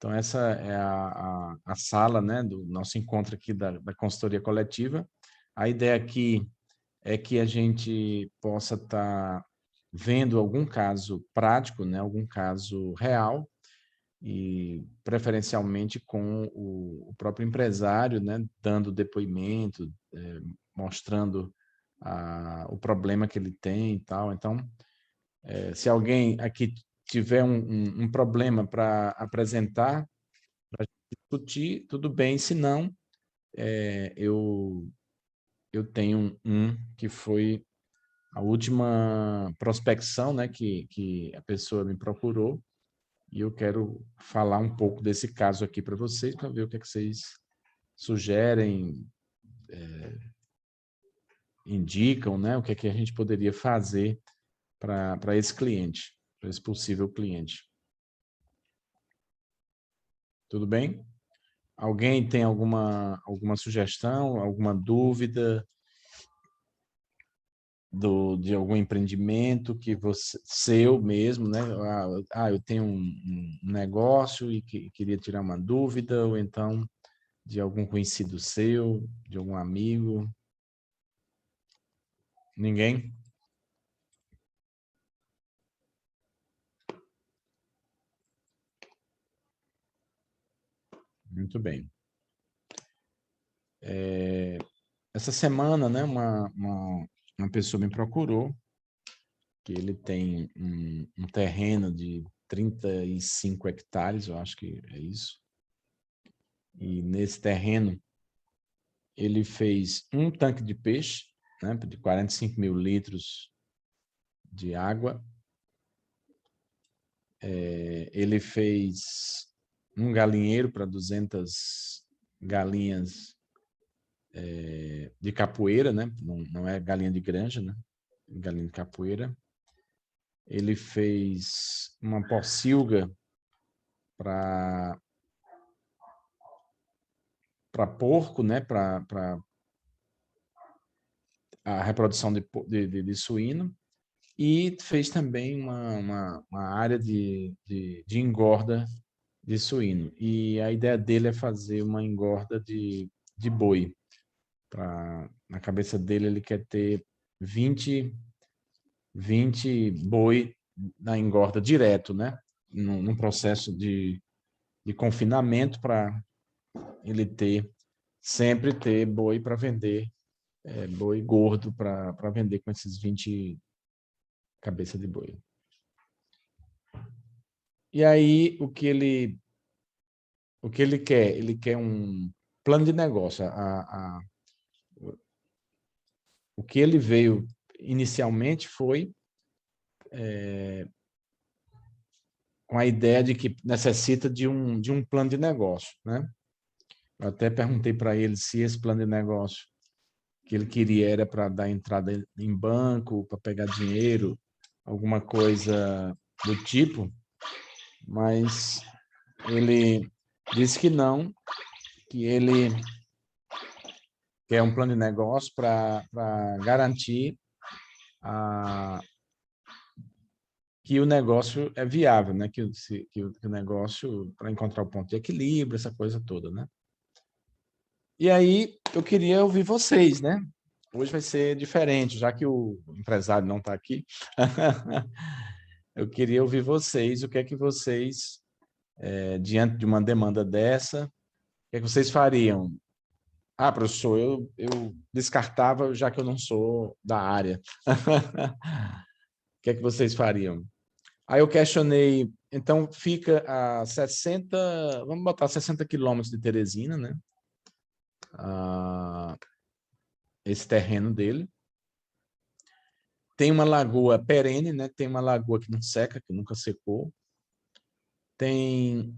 Então, essa é a sala, né, do nosso encontro aqui da consultoria coletiva. A ideia aqui é que a gente possa estar vendo algum caso prático, né, algum caso real, e preferencialmente com o próprio empresário, né, dando depoimento, mostrando o problema que ele tem e tal. Então, se alguém aqui tiver um problema para apresentar, para discutir, tudo bem. Se não, eu tenho que foi a última prospecção, né, que a pessoa me procurou, e eu quero falar um pouco desse caso aqui para vocês, para ver o que é que vocês sugerem, indicam, né, o que é que a gente poderia fazer para esse cliente, para esse possível cliente. Tudo bem? Alguém tem alguma sugestão, alguma dúvida de algum empreendimento que seu mesmo, né? Eu tenho um negócio e queria tirar uma dúvida, ou então de algum conhecido seu, de algum amigo. Ninguém? Muito bem. Essa semana, né, uma pessoa me procurou, que ele tem um terreno de 35 hectares, eu acho que é isso. E nesse terreno, ele fez um tanque de peixe, né, de 45 mil litros de água. Ele fez um galinheiro para 200 galinhas de capoeira, né? Não é galinha de granja, né? Galinha de capoeira. Ele fez uma pocilga para porco, né? Para a reprodução de suíno. E fez também uma área de engorda de suíno. E a ideia dele é fazer uma engorda de boi. Na cabeça dele, ele quer ter 20 boi na engorda direto, né? Num processo de confinamento, para ele sempre ter boi para vender, boi gordo para vender com esses 20 cabeça de boi. E aí, o que ele quer? Ele quer um plano de negócio. O que ele veio inicialmente foi com a ideia de que necessita de um plano de negócio, né? Eu até perguntei para ele se esse plano de negócio que ele queria era para dar entrada em banco, para pegar dinheiro, alguma coisa do tipo, mas ele disse que não, que ele quer um plano de negócio para garantir que o negócio é viável, né? Que o negócio, para encontrar o ponto de equilíbrio, essa coisa toda, né? E aí, eu queria ouvir vocês, né? Hoje vai ser diferente, já que o empresário não está aqui. Eu queria ouvir vocês, o que é que vocês, diante de uma demanda dessa, o que é que vocês fariam? Ah, professor, eu descartava, já que eu não sou da área. O que é que vocês fariam? Aí eu questionei, então fica a 60, vamos botar 60 quilômetros de Teresina, né? Esse terreno dele. Tem uma lagoa perene, né? Tem uma lagoa que não seca, que nunca secou. Tem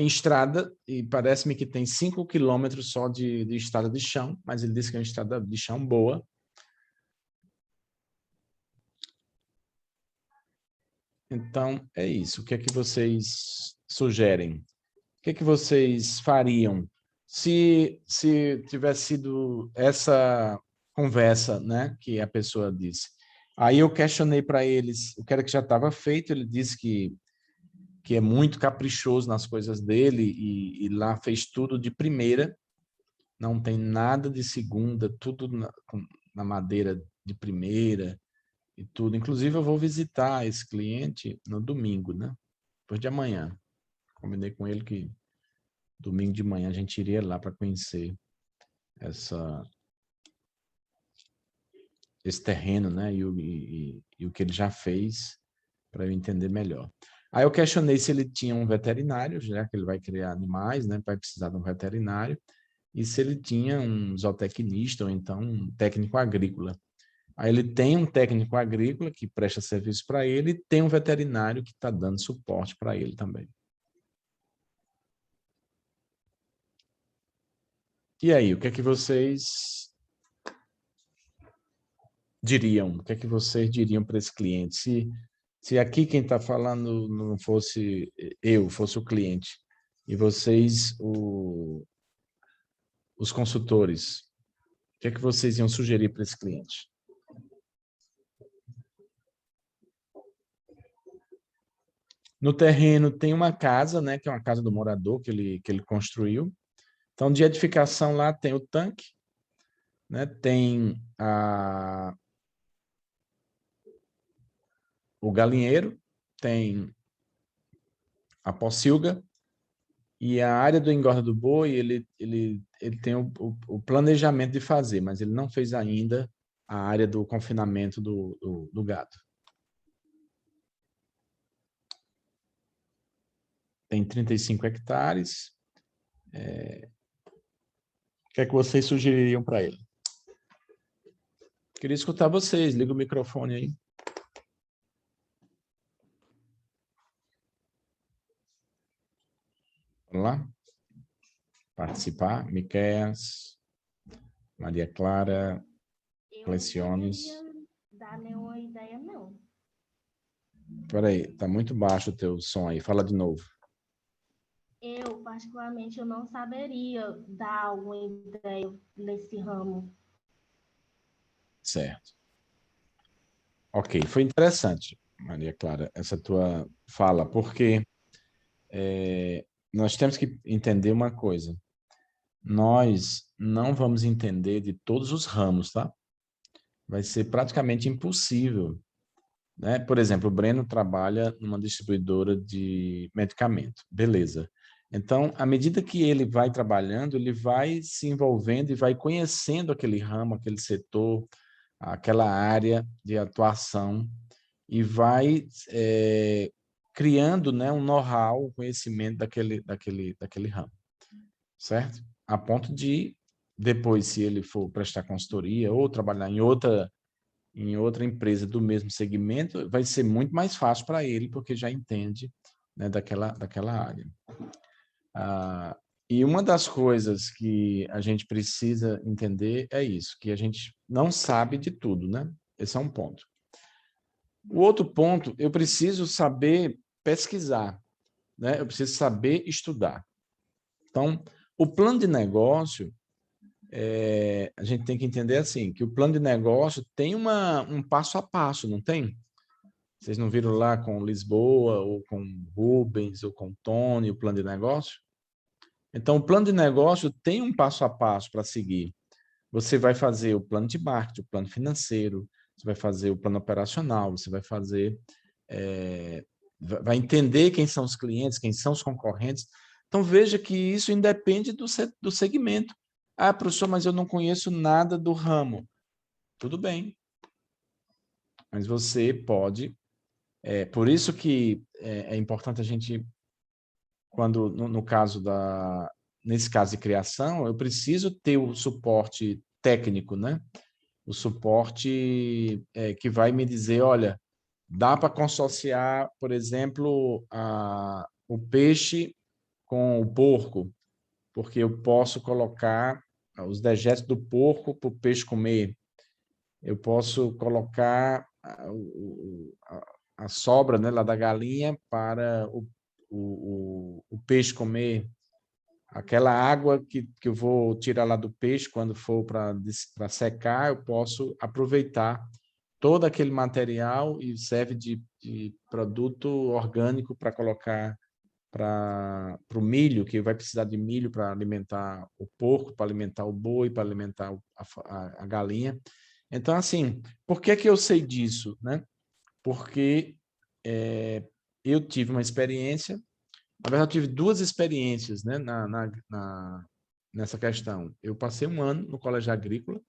estrada, e parece-me que tem 5 quilômetros só de estrada de chão, mas ele disse que é uma estrada de chão boa. Então, é isso. O que é que vocês sugerem? O que é que vocês fariam se tivesse sido essa conversa, né, que a pessoa disse? Aí eu questionei para eles o que era que já estava feito. Ele disse que que é muito caprichoso nas coisas dele e lá fez tudo de primeira, não tem nada de segunda, tudo na madeira de primeira e tudo. Inclusive, eu vou visitar esse cliente no domingo, né? Depois de amanhã. Combinei com ele que domingo de manhã a gente iria lá para conhecer esse terreno, né? E o que ele já fez para eu entender melhor. Aí eu questionei se ele tinha um veterinário, já que ele vai criar animais, né? Vai precisar de um veterinário, e se ele tinha um zootecnista ou então um técnico agrícola. Aí ele tem um técnico agrícola que presta serviço para ele e tem um veterinário que está dando suporte para ele também. E aí, o que é que vocês diriam? O que é que vocês diriam para esse cliente? Se aqui quem está falando não fosse eu, fosse o cliente, e vocês, os consultores, o que é que vocês iam sugerir para esse cliente? No terreno tem uma casa, né, que é uma casa do morador que ele construiu. Então, de edificação lá tem o tanque, né, tem o galinheiro, tem a pocilga, e a área do engorda do boi, ele tem o planejamento de fazer, mas ele não fez ainda a área do confinamento do gado. Tem 35 hectares. O que é que vocês sugeririam para ele? Queria escutar vocês. Liga o microfone aí. Vamos lá? Participar. Miquéias, Maria Clara, Cleciones. Eu não poderia dar nenhuma ideia, não. Peraí, tá muito baixo o teu som aí. Fala de novo. Eu, particularmente, eu não saberia dar alguma ideia nesse ramo. Certo. Ok, foi interessante, Maria Clara, essa tua fala, porque nós temos que entender uma coisa. Nós não vamos entender de todos os ramos, tá? Vai ser praticamente impossível, né? Por exemplo, o Breno trabalha numa distribuidora de medicamento, beleza. Então, à medida que ele vai trabalhando, ele vai se envolvendo e vai conhecendo aquele ramo, aquele setor, aquela área de atuação e vai criando, né, um know-how, um conhecimento daquele ramo, certo? A ponto de, depois, se ele for prestar consultoria ou trabalhar em outra empresa do mesmo segmento, vai ser muito mais fácil para ele, porque já entende, né, daquela área. E uma das coisas que a gente precisa entender é isso, que a gente não sabe de tudo, né? Esse é um ponto. O outro ponto, eu preciso saber pesquisar, né? Eu preciso saber estudar. Então, o plano de negócio, a gente tem que entender assim, que o plano de negócio tem um passo a passo, não tem? Vocês não viram lá com Lisboa, ou com Rubens, ou com Tony, o plano de negócio? Então, o plano de negócio tem um passo a passo para seguir. Você vai fazer o plano de marketing, o plano financeiro, você vai fazer o plano operacional, você vai fazer, vai entender quem são os clientes, quem são os concorrentes. Então, veja que isso independe do segmento. Ah, professor, mas eu não conheço nada do ramo. Tudo bem. Mas você pode. Por isso que é importante a gente, quando, no caso nesse caso de criação, eu preciso ter o suporte técnico, né? O suporte que vai me dizer, olha, dá para consorciar, por exemplo, o peixe com o porco, porque eu posso colocar os dejetos do porco para o peixe comer. Eu posso colocar a sobra, né, lá da galinha para o peixe comer. Aquela água que eu vou tirar lá do peixe, quando for para secar, eu posso aproveitar todo aquele material e serve de produto orgânico para colocar o milho, que vai precisar de milho para alimentar o porco, para alimentar o boi, para alimentar a galinha. Então, assim, por que que eu sei disso, né? Porque eu tive uma experiência, na verdade, eu tive duas experiências, né, nessa questão. Eu passei um ano no colégio agrícola,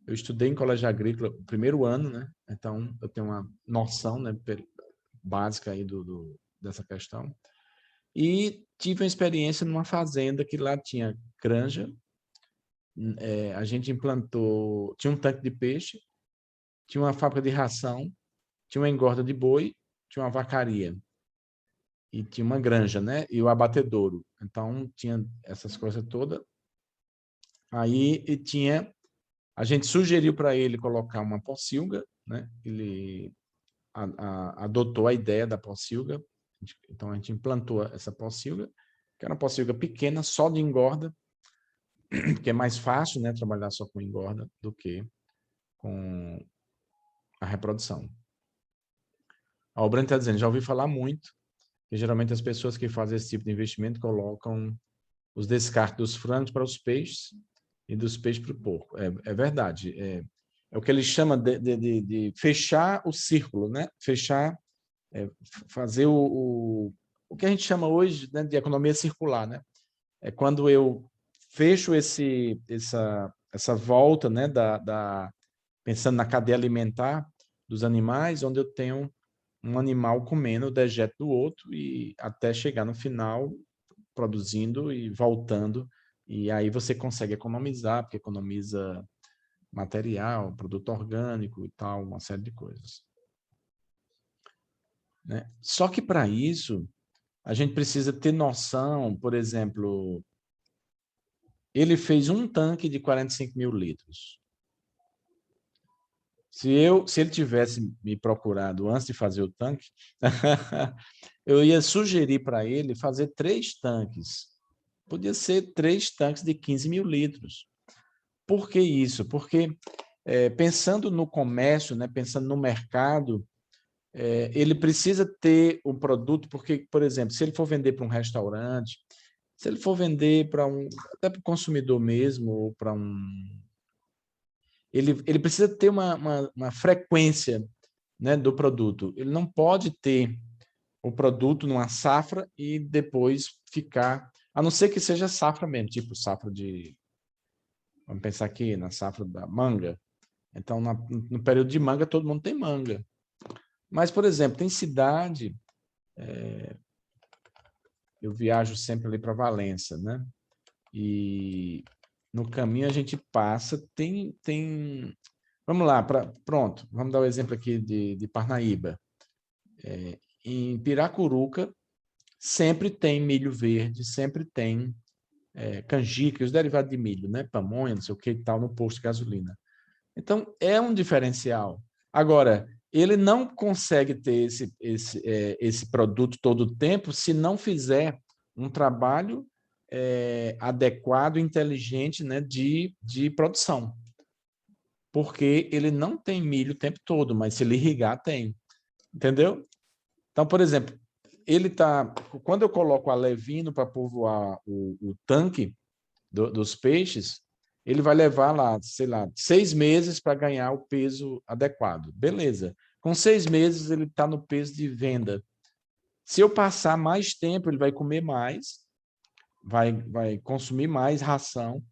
eu estudei em colégio agrícola o primeiro ano, né? Então, eu tenho uma noção, né, básica aí dessa questão. E tive uma experiência numa fazenda que lá tinha granja, a gente implantou, tinha um tanque de peixe, tinha uma fábrica de ração, tinha uma engorda de boi, tinha uma vacaria e tinha uma granja, né? E o abatedouro. Então, tinha essas coisas todas. Aí, a gente sugeriu para ele colocar uma pocilga, né? Ele adotou a ideia da pocilga. Então, a gente implantou essa pocilga, que era uma pocilga pequena, só de engorda, que é mais fácil, né, trabalhar só com engorda do que com a reprodução. A Breno está dizendo, já ouvi falar muito, que geralmente as pessoas que fazem esse tipo de investimento colocam os descartes dos frangos para os peixes e dos peixes para o porco. É verdade. É o que ele chama de fechar o círculo, né? Fechar, fazer o que a gente chama hoje, né, de economia circular, né? É quando eu fecho essa volta, né, pensando na cadeia alimentar dos animais, onde eu tenho um animal comendo o dejeto do outro e até chegar no final produzindo e voltando, e aí você consegue economizar, porque economiza material, produto orgânico e tal, uma série de coisas. Né? Só que para isso, a gente precisa ter noção, por exemplo, ele fez um tanque de 45 mil litros. Se ele tivesse me procurado antes de fazer o tanque, eu ia sugerir para ele fazer 3 tanques. Podia ser 3 tanques de 15 mil litros. Por que isso? Porque, pensando no comércio, né, pensando no mercado, ele precisa ter o produto, porque, por exemplo, se ele for vender para um restaurante, se ele for vender até para o consumidor mesmo, ou para ele precisa ter uma frequência, né, do produto. Ele não pode ter o produto numa safra e depois ficar, a não ser que seja safra mesmo, tipo safra vamos pensar aqui, na safra da manga. Então, no período de manga, todo mundo tem manga. Mas, por exemplo, tem cidade, eu viajo sempre ali para Valença, né? E no caminho a gente passa, vamos lá, pronto, vamos dar o exemplo aqui de Parnaíba. Em Piracuruca, sempre tem milho verde, sempre tem canjica, os derivados de milho, né? Pamonha, não sei o que e tal, no posto de gasolina. Então, é um diferencial. Agora, ele não consegue ter esse produto todo o tempo se não fizer um trabalho adequado, inteligente, né, de produção. Porque ele não tem milho o tempo todo, mas se ele irrigar, tem. Entendeu? Então, por exemplo, quando eu coloco alevino para povoar o tanque dos peixes, ele vai levar lá, sei lá, 6 meses para ganhar o peso adequado. Beleza. Com 6 meses, ele está no peso de venda. Se eu passar mais tempo, ele vai comer mais, vai consumir mais ração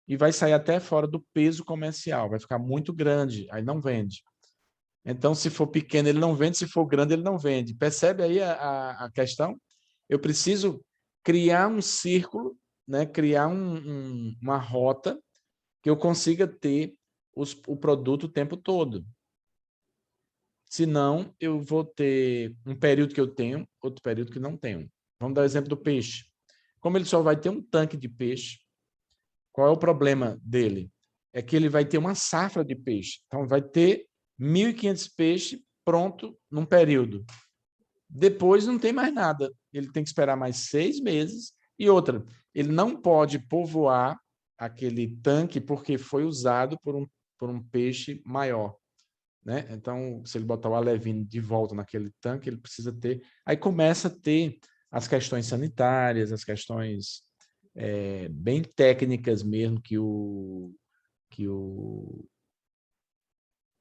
e vai sair até fora do peso comercial, vai ficar muito grande, aí não vende. Então, se for pequeno, ele não vende, se for grande, ele não vende. Percebe aí a questão? Eu preciso criar um círculo, né? Criar uma rota que eu consiga ter o produto o tempo todo. Senão, eu vou ter um período que eu tenho, outro período que não tenho. Vamos dar o exemplo do peixe. Como ele só vai ter um tanque de peixe, qual é o problema dele? É que ele vai ter uma safra de peixe. Então, vai ter 1.500 peixes pronto num período. Depois não tem mais nada. Ele tem que esperar mais 6 meses. E outra, ele não pode povoar aquele tanque porque foi usado por um peixe maior. Né? Então, se ele botar o alevino de volta naquele tanque, ele precisa ter... Aí começa a ter as questões sanitárias, as questões bem técnicas mesmo que o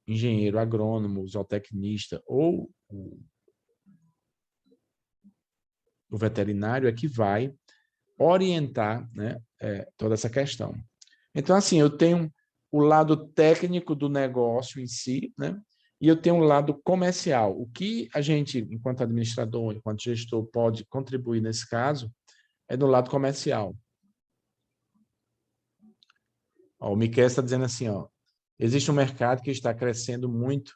engenheiro agrônomo, o zootecnista ou o veterinário é que vai orientar, né, toda essa questão. Então, assim, eu tenho o lado técnico do negócio em si, né, e eu tenho um lado comercial. O que a gente, enquanto administrador, enquanto gestor, pode contribuir nesse caso é do lado comercial. Ó, o Miquel está dizendo assim, ó, existe um mercado que está crescendo muito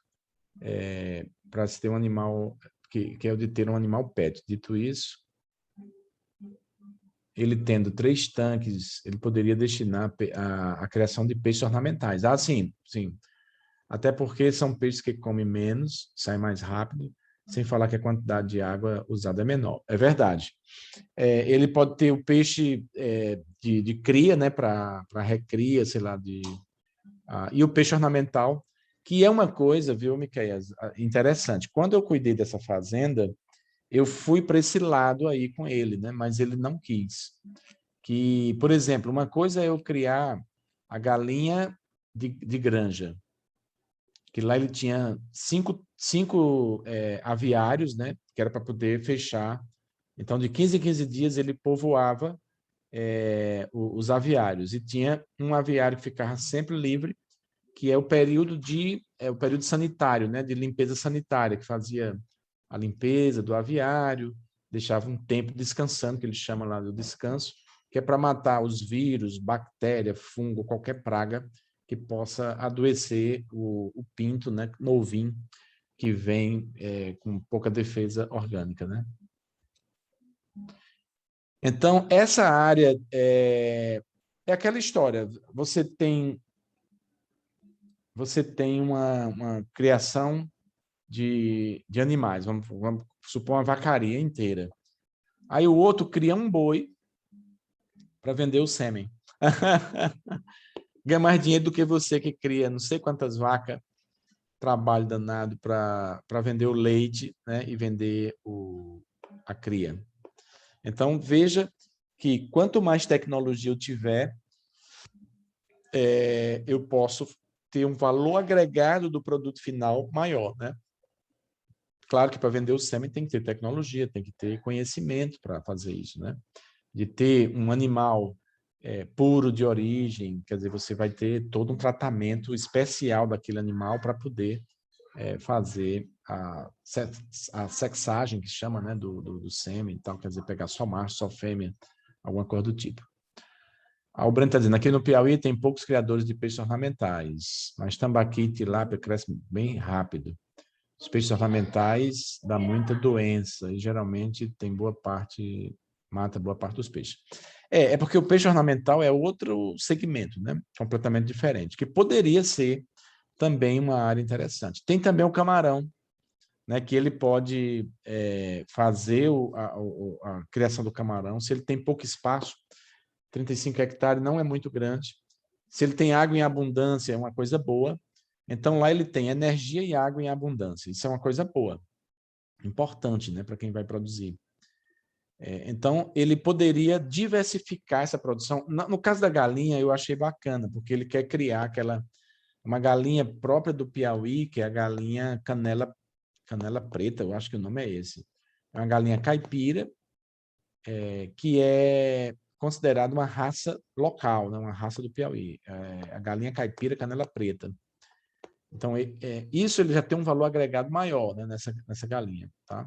para se ter um animal, que é o de ter um animal pet. Dito isso, ele tendo 3 tanques, ele poderia destinar a criação de peixes ornamentais. Ah, sim, sim. Até porque são peixes que comem menos, saem mais rápido, sem falar que a quantidade de água usada é menor. É verdade. Ele pode ter o peixe de cria, né, para recria, sei lá, e o peixe ornamental, que é uma coisa, viu, Miqueias, interessante. Quando eu cuidei dessa fazenda, eu fui para esse lado aí com ele, né, mas ele não quis. Que, por exemplo, uma coisa é eu criar a galinha de granja, que lá ele tinha cinco aviários, né, que era para poder fechar. Então, de 15 em 15 dias, ele povoava os aviários. E tinha um aviário que ficava sempre livre, que é o período sanitário, né, de limpeza sanitária, que fazia a limpeza do aviário, deixava um tempo descansando, que eles chamam lá do descanso, que é para matar os vírus, bactéria, fungo, qualquer praga que possa adoecer o pinto, né, novinho, que vem com pouca defesa orgânica, né? Então, essa área é aquela história. Você tem uma criação de animais, vamos supor uma vacaria inteira. Aí o outro cria um boi para vender o sêmen. Ganha mais dinheiro do que você que cria não sei quantas vacas, trabalho danado para vender o leite, né, e vender a cria. Então, veja que quanto mais tecnologia eu tiver, eu posso ter um valor agregado do produto final maior, né? Claro que para vender o sêmen tem que ter tecnologia, tem que ter conhecimento para fazer isso, né? De ter um animal puro de origem, quer dizer, você vai ter todo um tratamento especial daquele animal para poder fazer a sexagem, que se chama, né, do sêmen e tal, quer dizer, pegar só macho, só fêmea, alguma coisa do tipo. O Breno está dizendo, aqui no Piauí tem poucos criadores de peixes ornamentais, mas tambaqui e tilápia crescem bem rápido. Os peixes ornamentais dão muita doença e geralmente mata boa parte dos peixes. É porque o peixe ornamental é outro segmento, né? Completamente diferente, que poderia ser também uma área interessante. Tem também o camarão, né? Que ele pode fazer a criação do camarão, se ele tem pouco espaço, 35 hectares não é muito grande. Se ele tem água em abundância, é uma coisa boa. Então, lá ele tem energia e água em abundância. Isso é uma coisa boa, importante, né, para quem vai produzir. Então, ele poderia diversificar essa produção. No caso da galinha, eu achei bacana, porque ele quer criar uma galinha própria do Piauí, que é a galinha canela preta, eu acho que o nome é esse. É uma galinha caipira, que é considerada uma raça local, né, uma raça do Piauí. A galinha caipira canela preta. Então, isso ele já tem um valor agregado maior, né, nessa galinha, tá?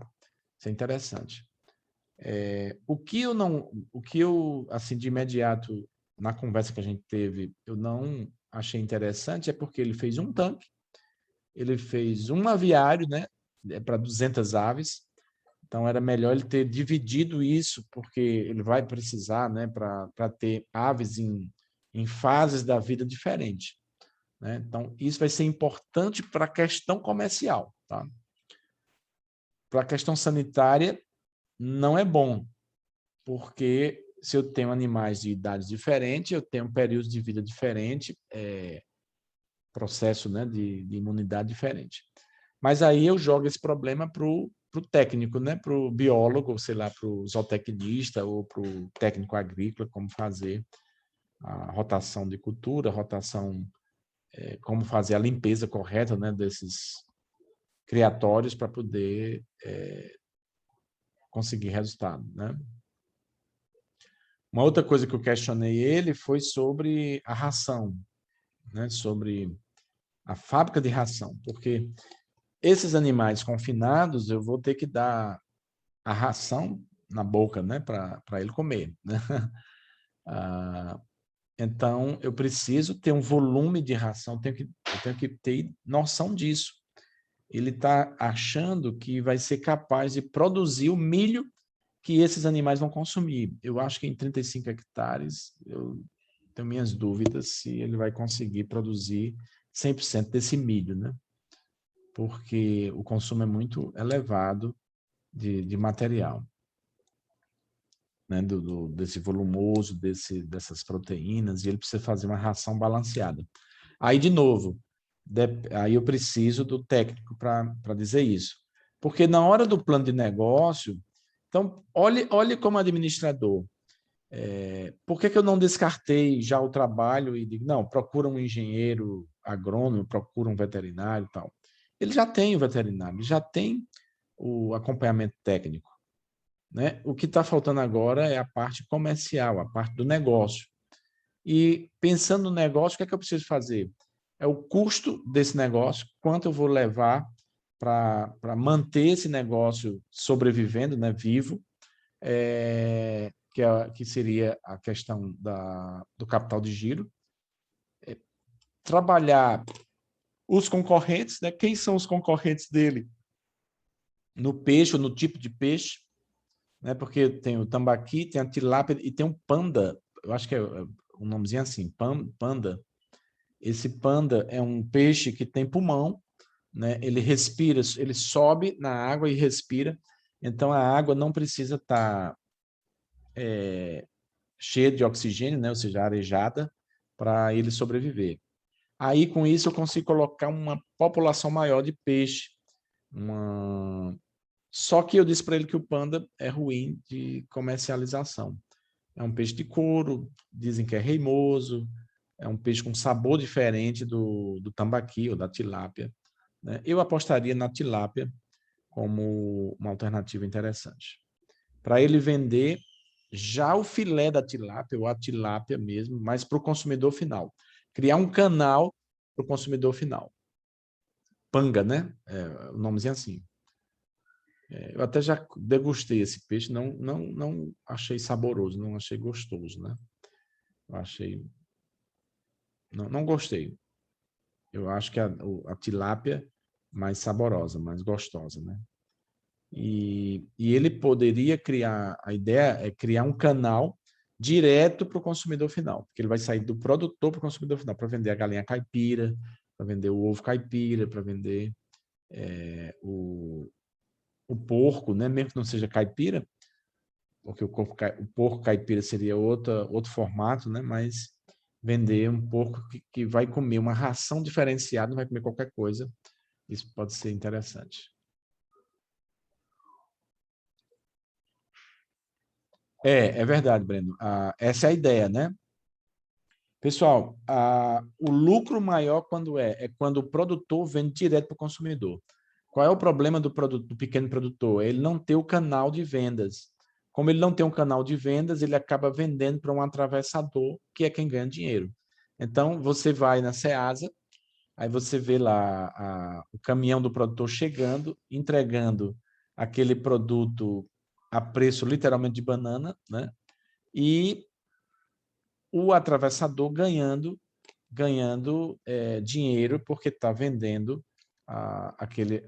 Isso é interessante. O que eu, assim, de imediato, na conversa que a gente teve, eu não achei interessante, é porque ele fez um tanque, ele fez um aviário, né, para 200 aves, então era melhor ele ter dividido isso, porque ele vai precisar, né, para ter aves em fases da vida diferentes. Né? Então, isso vai ser importante para a questão comercial. Tá? Para a questão sanitária, não é bom, porque se eu tenho animais de idades diferentes, eu tenho períodos de vida diferentes, processo, né, de imunidade diferente. Mas aí eu jogo esse problema para o o técnico, né? Para o biólogo, sei lá, para o zootecnista ou para o técnico agrícola, como fazer a rotação de cultura, como fazer a limpeza correta, né, desses criatórios para poder conseguir resultado, né? Uma outra coisa que eu questionei ele foi sobre a ração, né? Sobre a fábrica de ração, porque esses animais confinados eu vou ter que dar a ração na boca, né, para ele comer, né? Então eu preciso ter um volume de ração, eu tenho que ter noção disso. Ele está achando que vai ser capaz de produzir o milho que esses animais vão consumir. Eu acho que em 35 hectares, eu tenho minhas dúvidas se ele vai conseguir produzir 100% desse milho, né? Porque o consumo é muito elevado de material, né? Desse volumoso, dessas proteínas, e ele precisa fazer uma ração balanceada. Aí, de novo, aí eu preciso do técnico para dizer isso. Porque na hora do plano de negócio, então, olhe como administrador, por que eu não descartei já o trabalho e digo, não, procura um engenheiro agrônomo, procura um veterinário e tal. Ele já tem o veterinário, ele já tem o acompanhamento técnico, né? O que está faltando agora é a parte comercial, a parte do negócio. E pensando no negócio, o que é que eu preciso fazer? É o custo desse negócio, quanto eu vou levar para manter esse negócio sobrevivendo, né, vivo, que seria a questão do capital de giro. Trabalhar os concorrentes, né? Quem são os concorrentes dele no peixe ou no tipo de peixe, né? Porque tem o tambaqui, tem a tilápia e tem um panda, eu acho que é um nomezinho assim, panda. Esse panda é um peixe que tem pulmão, né? Ele respira, ele sobe na água e respira, então a água não precisa estar cheia de oxigênio, né? Ou seja, arejada, para ele sobreviver. Aí, com isso, eu consigo colocar uma população maior de peixe. Só que eu disse para ele que o panda é ruim de comercialização. É um peixe de couro, dizem que é reimoso, é um peixe com sabor diferente do tambaqui ou da tilápia, né? Eu apostaria na tilápia como uma alternativa interessante. Para ele vender já o filé da tilápia, ou a tilápia mesmo, mas para o consumidor final. Criar um canal para o consumidor final. Panga, né? O nomezinho assim. Eu até já degustei esse peixe, não achei saboroso, não achei gostoso, né? Eu achei... Não gostei. Eu acho que a tilápia mais saborosa, mais gostosa, né? E ele poderia criar, a ideia é criar um canal direto para o consumidor final, porque ele vai sair do produtor para o consumidor final, para vender a galinha caipira, para vender o ovo caipira, para vender o porco, né? Mesmo que não seja caipira, porque o porco caipira seria outro formato, né? Mas vender um porco que vai comer uma ração diferenciada, não vai comer qualquer coisa, isso pode ser interessante. É verdade, Breno. Essa é a ideia, né? Pessoal, o lucro maior é quando o produtor vende direto para o consumidor. Qual é o problema do pequeno produtor? Ele não ter o canal de vendas. Como ele não tem um canal de vendas, ele acaba vendendo para um atravessador, que é quem ganha dinheiro. Então, você vai na Ceasa, aí você vê lá o caminhão do produtor chegando, entregando aquele produto a preço literalmente de banana, né? E o atravessador ganhando dinheiro porque está vendendo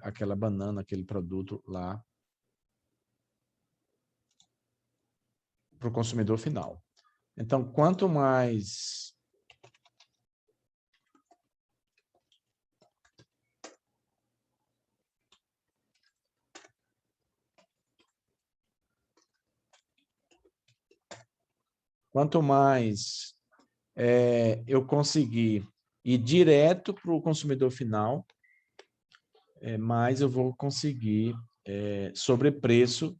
aquela banana, aquele produto lá para o consumidor final. Então, quanto mais eu conseguir ir direto para o consumidor final, mais eu vou conseguir sobrepreço,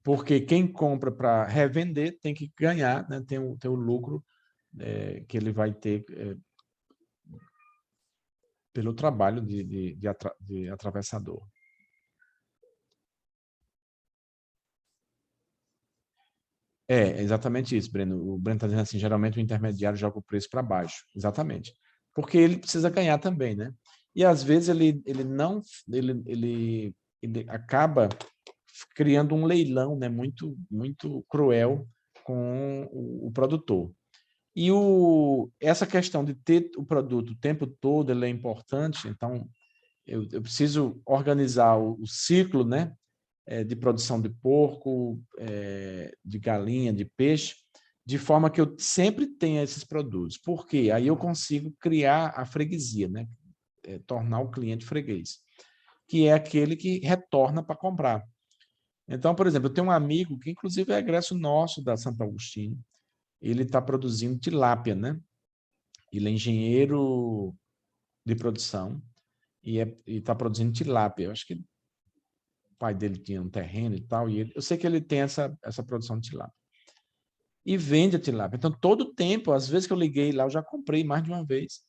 porque quem compra para revender tem que ganhar, né? Tem o lucro que ele vai ter pelo trabalho de atravessador. É exatamente isso, Breno. O Breno está dizendo assim, geralmente o intermediário joga o preço para baixo. Exatamente. Porque ele precisa ganhar também, né? E às vezes ele acaba criando um leilão, né, muito cruel com o produtor. E essa questão de ter o produto o tempo todo ele é importante, então eu preciso organizar o ciclo, né, de produção de porco, de galinha, de peixe, de forma que eu sempre tenha esses produtos. Por quê? Aí eu consigo criar a freguesia, né, tornar o cliente freguês, que é aquele que retorna para comprar. Então, por exemplo, eu tenho um amigo que, inclusive, é egresso nosso da Santo Agostinho. Ele está produzindo tilápia, né? Ele é engenheiro de produção e está produzindo tilápia. Eu acho que o pai dele tinha um terreno e tal, e eu sei que ele tem essa produção de tilápia. E vende a tilápia. Então, todo tempo, às vezes que eu liguei lá, eu já comprei mais de uma vez.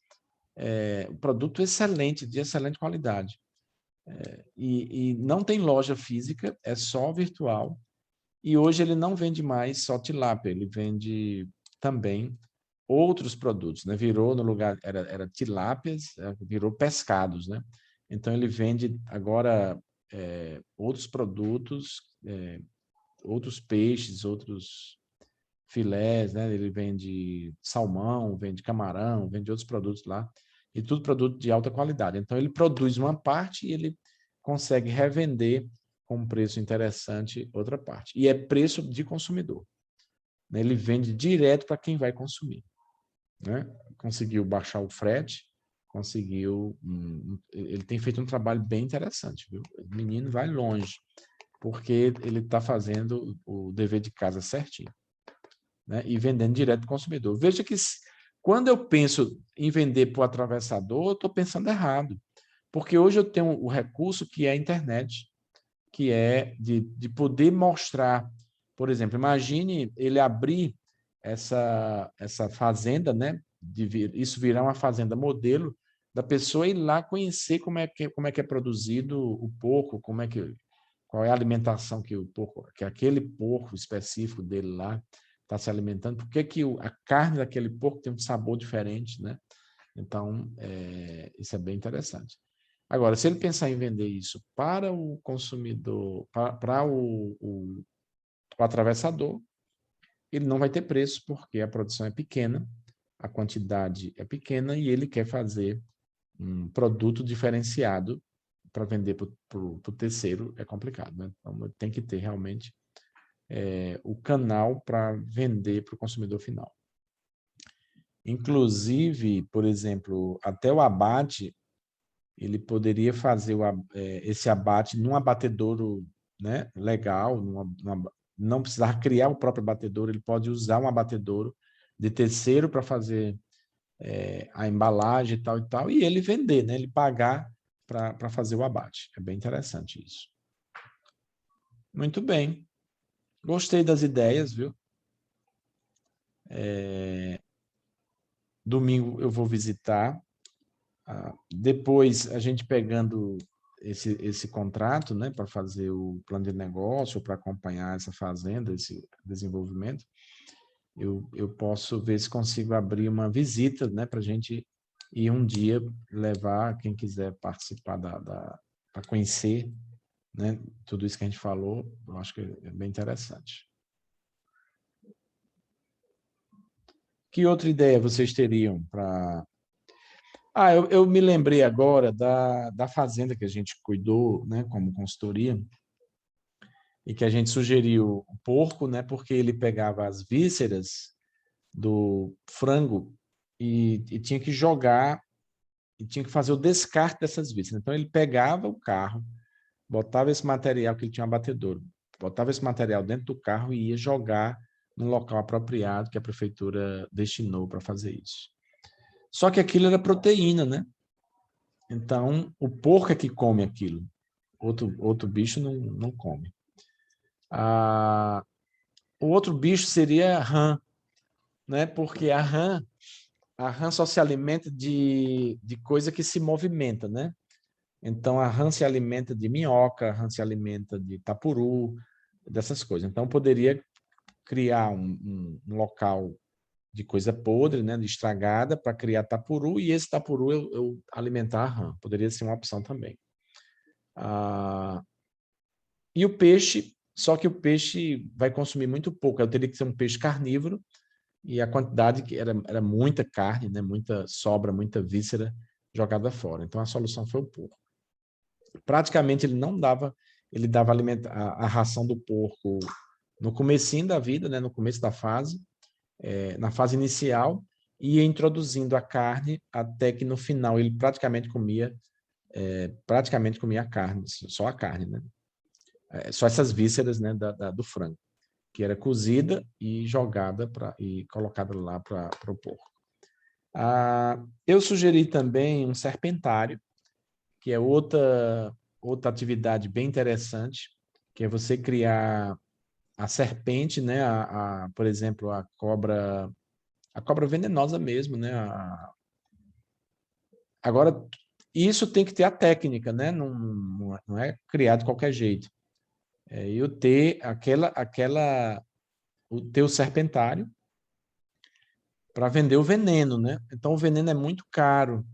Um produto excelente, de excelente qualidade. E não tem loja física, é só virtual. E hoje ele não vende mais só tilápia, ele vende também outros produtos, né? Virou no lugar, era tilápias, virou pescados, né? Então ele vende agora outros produtos, outros peixes, outros filés, né? Ele vende salmão, vende camarão, vende outros produtos lá, e tudo produto de alta qualidade. Então ele produz uma parte e ele consegue revender com um preço interessante outra parte. E é preço de consumidor. Ele vende direto para quem vai consumir. Né? Conseguiu baixar o frete, conseguiu... ele tem feito um trabalho bem interessante. Viu? O menino vai longe, porque ele está fazendo o dever de casa certinho. Né? E vendendo direto para o consumidor. Veja que quando eu penso em vender para o atravessador, eu estou pensando errado. Porque hoje eu tenho o recurso que é a internet, que é de poder mostrar, por exemplo, imagine ele abrir essa fazenda, né? Isso virar uma fazenda modelo da pessoa ir lá conhecer como é que é produzido o porco, qual é a alimentação que aquele porco específico dele lá está se alimentando, por que a carne daquele porco tem um sabor diferente, né? Então, isso é bem interessante. Agora, se ele pensar em vender isso para o consumidor, para o atravessador, ele não vai ter preço, porque a produção é pequena, a quantidade é pequena e ele quer fazer um produto diferenciado para vender para o terceiro, é complicado. Né? Então, tem que ter realmente o canal para vender para o consumidor final. Inclusive, por exemplo, até o abate, ele poderia fazer esse abate num abatedouro, né, legal, não precisar criar o próprio abatedouro, ele pode usar um abatedouro de terceiro para fazer a embalagem e tal, e ele vender, né, ele pagar para fazer o abate. É bem interessante isso. Muito bem. Gostei das ideias, viu? Domingo eu vou visitar. Depois, a gente pegando esse contrato, né, para fazer o plano de negócio, para acompanhar essa fazenda, esse desenvolvimento, eu posso ver se consigo abrir uma visita, né, para a gente ir um dia levar quem quiser participar para conhecer, né, tudo isso que a gente falou. Eu acho que é bem interessante. Que outra ideia vocês teriam para... eu me lembrei agora da fazenda que a gente cuidou, né, como consultoria, e que a gente sugeriu o porco, né, porque ele pegava as vísceras do frango e tinha que jogar, e tinha que fazer o descarte dessas vísceras. Então, ele pegava o carro, botava esse material, que ele tinha um abatedouro, botava esse material dentro do carro e ia jogar no local apropriado que a prefeitura destinou para fazer isso. Só que aquilo era proteína, né? Então, o porco é que come aquilo. Outro bicho não come. O outro bicho seria a rã, né? Porque a rã só se alimenta de coisa que se movimenta, né? Então, a rã se alimenta de minhoca, a rã se alimenta de tapuru, dessas coisas. Então, poderia criar um local de coisa podre, né, de estragada, para criar tapuru, e esse tapuru eu alimentar a rã. Poderia ser uma opção também. E o peixe, só que o peixe vai consumir muito pouco. Eu teria que ser um peixe carnívoro, e a quantidade que era muita carne, né, muita sobra, muita víscera jogada fora. Então, a solução foi o porco. Praticamente ele dava a ração do porco no comecinho da vida, né, no começo da fase, na fase inicial, e ia introduzindo a carne até que no final ele praticamente comia a carne, só a carne, né? Só essas vísceras, né, do frango, que era cozida e jogada e colocada lá para o porco. Eu sugeri também um serpentário, que é outra atividade bem interessante, que é você criar a serpente, né, por exemplo, a cobra venenosa mesmo, né? Agora, isso tem que ter a técnica, né? Não é criado de qualquer jeito. Eu ter o serpentário para vender o veneno, né? Então, o veneno é muito caro,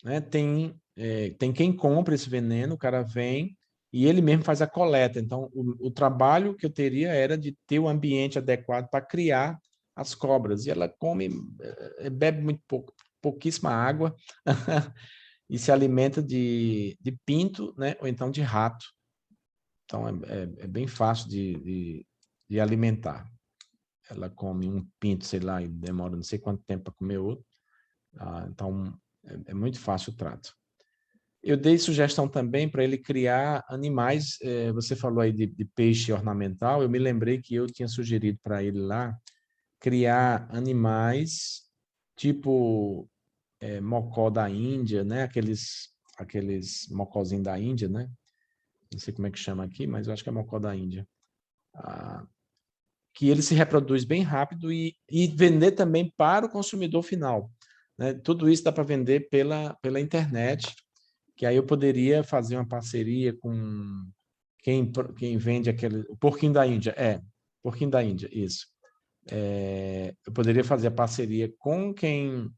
né? Tem quem compra esse veneno, o cara vem e ele mesmo faz a coleta. Então, o trabalho que eu teria era de ter o ambiente adequado para criar as cobras. E ela come, bebe muito pouco, pouquíssima água e se alimenta de pinto, né? Ou então de rato. Então, é bem fácil de alimentar. Ela come um pinto, sei lá, e demora não sei quanto tempo para comer outro. Então, é muito fácil o trato. Eu dei sugestão também para ele criar animais. Você falou aí de peixe ornamental. Eu me lembrei que eu tinha sugerido para ele lá criar animais tipo mocó da Índia, né? Aqueles mocózinhos da Índia, né? Não sei como é que chama aqui, mas eu acho que é mocó da Índia. Que ele se reproduz bem rápido e vender também para o consumidor final, né? Tudo isso dá para vender pela internet, que aí eu poderia fazer uma parceria com quem vende o porquinho da Índia. Porquinho da Índia, isso. Eu poderia fazer a parceria com quem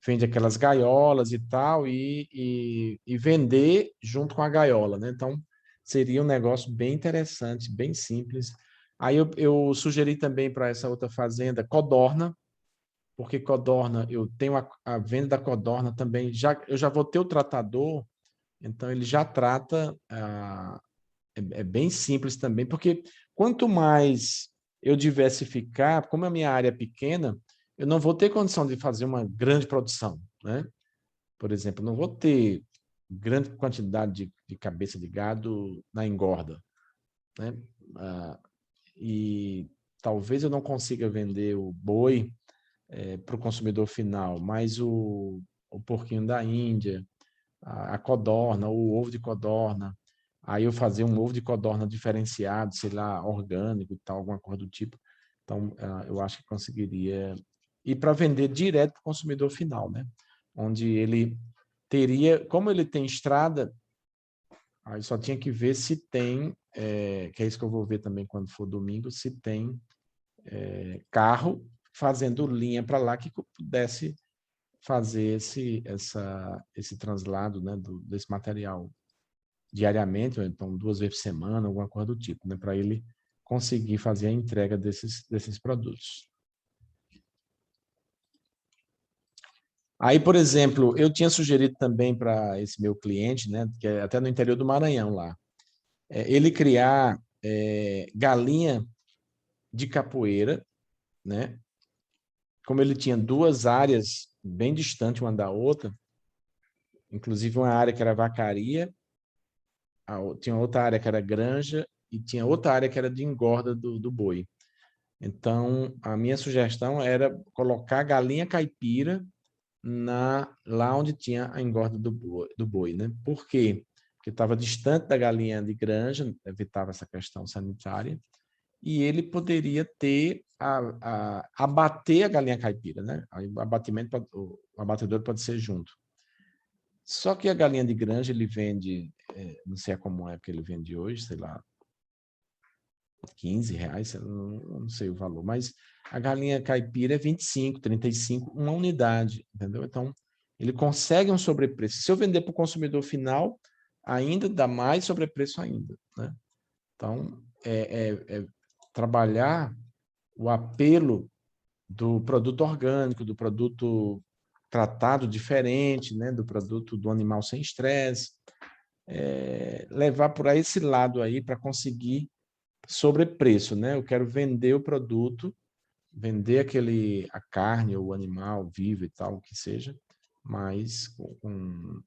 vende aquelas gaiolas e tal, e vender junto com a gaiola, né? Então, seria um negócio bem interessante, bem simples. Aí eu sugeri também para essa outra fazenda codorna, porque codorna, eu tenho a venda da codorna também, eu já vou ter o tratador, então ele já trata, é bem simples também, porque quanto mais eu diversificar, como a minha área é pequena, eu não vou ter condição de fazer uma grande produção, né? Por exemplo, não vou ter grande quantidade de cabeça de gado na engorda, né? E talvez eu não consiga vender o boi para o consumidor final, mas o porquinho da Índia, a codorna, o ovo de codorna, aí eu fazer um ovo de codorna diferenciado, sei lá, orgânico e tal, alguma coisa do tipo. Então, eu acho que conseguiria ir para vender direto para o consumidor final, né? Onde ele teria, como ele tem estrada, aí só tinha que ver se tem, que é isso que eu vou ver também quando for domingo, se tem carro fazendo linha para lá que pudesse fazer esse translado, né, desse material diariamente, ou então 2 vezes por semana, alguma coisa do tipo, né, para ele conseguir fazer a entrega desses produtos. Aí, por exemplo, eu tinha sugerido também para esse meu cliente, né, que é até no interior do Maranhão lá, ele criar galinha de capoeira, né? Como ele tinha 2 áreas bem distantes uma da outra, inclusive uma área que era vacaria, tinha outra área que era granja e tinha outra área que era de engorda do boi. Então, a minha sugestão era colocar galinha caipira lá onde tinha a engorda do boi, né? Por quê? Porque estava distante da galinha de granja, evitava essa questão sanitária, e ele poderia ter abater a galinha caipira, né? Aí o abatedor pode ser junto. Só que a galinha de granja ele vende, não sei como é que ele vende hoje, sei lá, R$ 15, eu não sei o valor, mas a galinha caipira é 25, 35, uma unidade, entendeu? Então, ele consegue um sobrepreço. Se eu vender para o consumidor final, ainda dá mais sobrepreço ainda, né? Então, trabalhar o apelo do produto orgânico, do produto tratado diferente, né? Do produto do animal sem estresse, levar por aí esse lado aí para conseguir sobrepreço, né? Eu quero vender o produto, vender a carne ou o animal vivo e tal, o que seja, mas com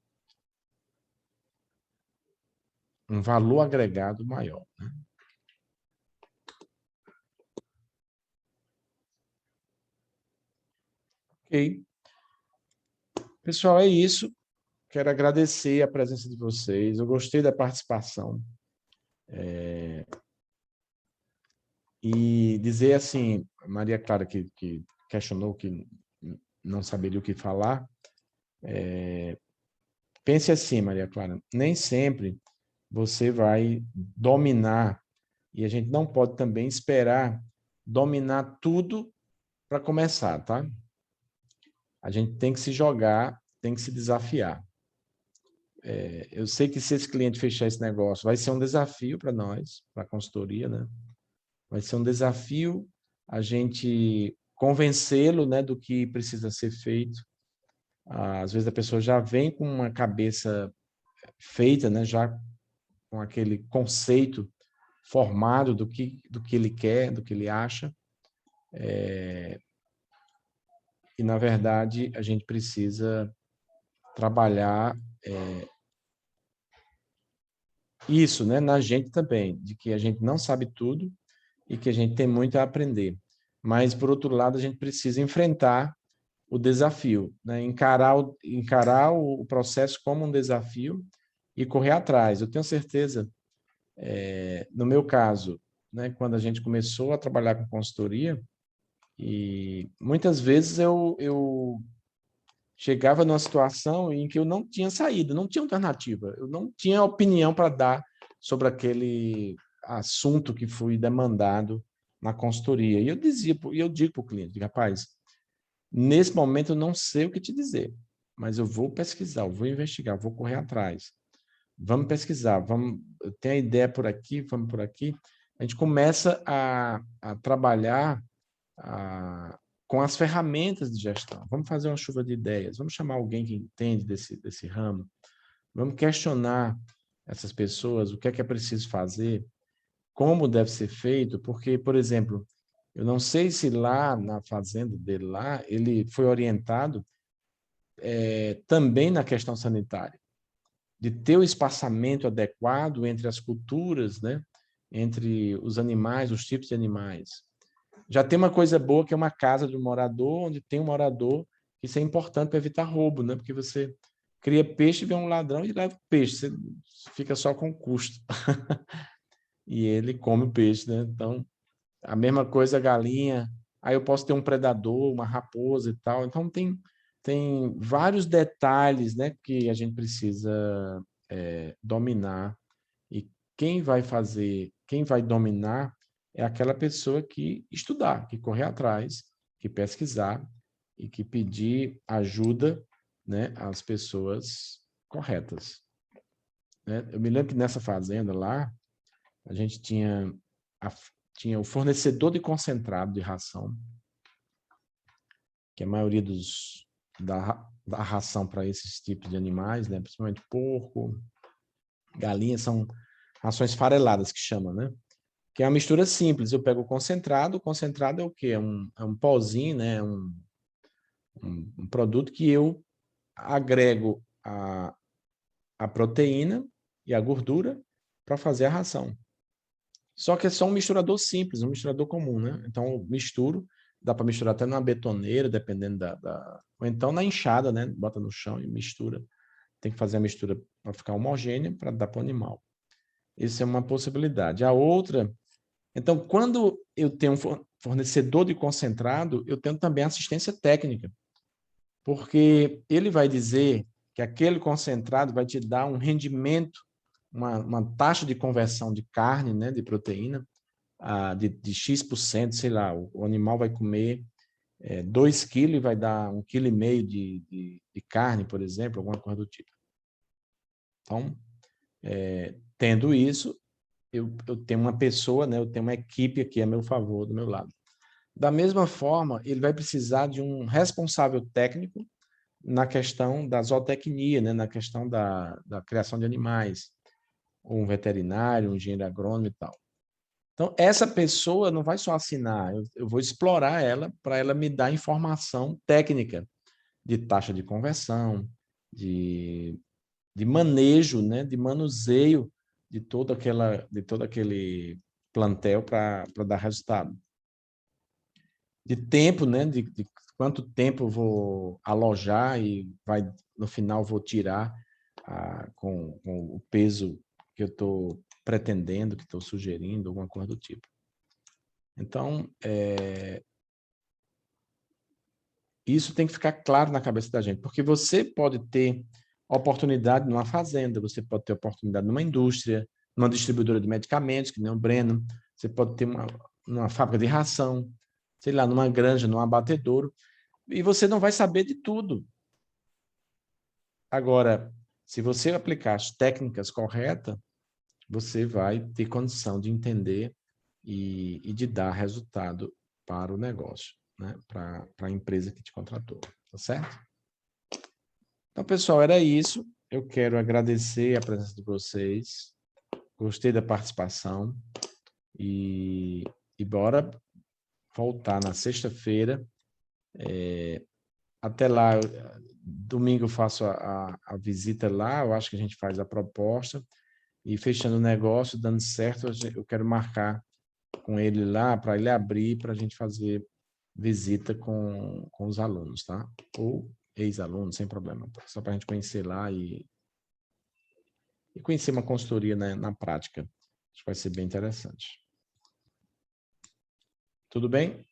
um valor agregado maior, né? Ok. Pessoal, é isso. Quero agradecer a presença de vocês. Eu gostei da participação. E dizer assim, Maria Clara, que questionou que não saberia o que falar, pense assim, Maria Clara, nem sempre você vai dominar, e a gente não pode também esperar dominar tudo para começar, tá? A gente tem que se jogar, tem que se desafiar. Eu sei que se esse cliente fechar esse negócio, vai ser um desafio para nós, para a consultoria, né? Vai ser um desafio a gente convencê-lo, né, do que precisa ser feito. Às vezes a pessoa já vem com uma cabeça feita, né, já com aquele conceito formado do que ele quer, do que ele acha. E, na verdade, a gente precisa trabalhar isso, né, na gente também, de que a gente não sabe tudo e que a gente tem muito a aprender. Mas, por outro lado, a gente precisa enfrentar o desafio, né? Encarar o processo como um desafio e correr atrás. Eu tenho certeza, no meu caso, né, quando a gente começou a trabalhar com consultoria, e muitas vezes eu chegava numa situação em que eu não tinha saída, não tinha alternativa, eu não tinha opinião para dar sobre aquele assunto que fui demandado na consultoria. E eu digo para o cliente, rapaz, nesse momento eu não sei o que te dizer, mas eu vou pesquisar, eu vou investigar, eu vou correr atrás. Vamos pesquisar, eu tenho a ideia por aqui, vamos por aqui. A gente começa a trabalhar com as ferramentas de gestão. Vamos fazer uma chuva de ideias, vamos chamar alguém que entende desse ramo, vamos questionar essas pessoas, o que é preciso fazer, como deve ser feito, porque, por exemplo, eu não sei se lá na fazenda dele lá, ele foi orientado também na questão sanitária, de ter o espaçamento adequado entre as culturas, né? Entre os animais, os tipos de animais. Já tem uma coisa boa que é uma casa de um morador, onde tem um morador, isso é importante para evitar roubo, né? Porque você cria peixe, vê um ladrão e leva o peixe, você fica só com o custo. E ele come o peixe, né? Então, a mesma coisa a galinha, aí eu posso ter um predador, uma raposa e tal. Então, tem vários detalhes, né, que a gente precisa dominar. E quem vai dominar é aquela pessoa que estudar, que correr atrás, que pesquisar e que pedir ajuda, né, às pessoas corretas, né? Eu me lembro que nessa fazenda lá, a gente tinha o fornecedor de concentrado de ração, que a maioria da ração para esses tipos de animais, né, principalmente porco, galinha, são rações fareladas que chama, né? Que é uma mistura simples. Eu pego o concentrado é o quê? É um pozinho, né? Um produto que eu agrego a proteína e a gordura para fazer a ração. Só que é só um misturador simples, um misturador comum, né? Então, eu misturo, Dá para misturar até numa betoneira, dependendo ou então na enxada, né? Bota no chão e mistura. Tem que fazer a mistura para ficar homogênea, para dar para o animal. Isso é uma possibilidade. A outra, então, quando eu tenho um fornecedor de concentrado, eu tenho também assistência técnica, porque ele vai dizer que aquele concentrado vai te dar um rendimento, uma taxa de conversão de carne, né, de proteína, de X%, sei lá, o animal vai comer 2 quilos e vai dar 1,5 kg de carne, por exemplo, alguma coisa do tipo. Então, tendo isso, eu tenho uma pessoa, né, eu tenho uma equipe aqui a meu favor, do meu lado. Da mesma forma, ele vai precisar de um responsável técnico na questão da zootecnia, né, na questão da criação de animais, um veterinário, um engenheiro agrônomo e tal. Então, essa pessoa não vai só assinar, eu vou explorar ela para ela me dar informação técnica de taxa de conversão, de manejo, né, de manuseio de todo aquele plantel para dar resultado. De tempo, né, de quanto tempo eu vou alojar e no final vou tirar com o peso que eu estou pretendendo, que estou sugerindo, alguma coisa do tipo. Então, isso tem que ficar claro na cabeça da gente, porque você pode ter oportunidade numa fazenda, você pode ter oportunidade numa indústria, numa distribuidora de medicamentos, que nem o Breno, você pode ter numa fábrica de ração, sei lá, numa granja, num abatedouro, e você não vai saber de tudo. Agora, se você aplicar as técnicas corretas, você vai ter condição de entender e de dar resultado para o negócio, né? Para a empresa que te contratou, tá certo? Então, pessoal, era isso. Eu quero agradecer a presença de vocês. Gostei da participação e bora voltar na sexta-feira. Até lá, domingo eu faço a visita lá, eu acho que a gente faz a proposta e fechando o negócio, dando certo, eu quero marcar com ele lá para ele abrir para a gente fazer visita com os alunos, tá? Ou ex-alunos, sem problema. Só para a gente conhecer lá e conhecer uma consultoria na prática. Acho que vai ser bem interessante. Tudo bem?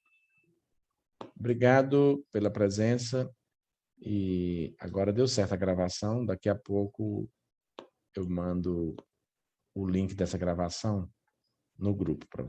Obrigado pela presença. E agora deu certo a gravação. Daqui a pouco eu mando o link dessa gravação no grupo para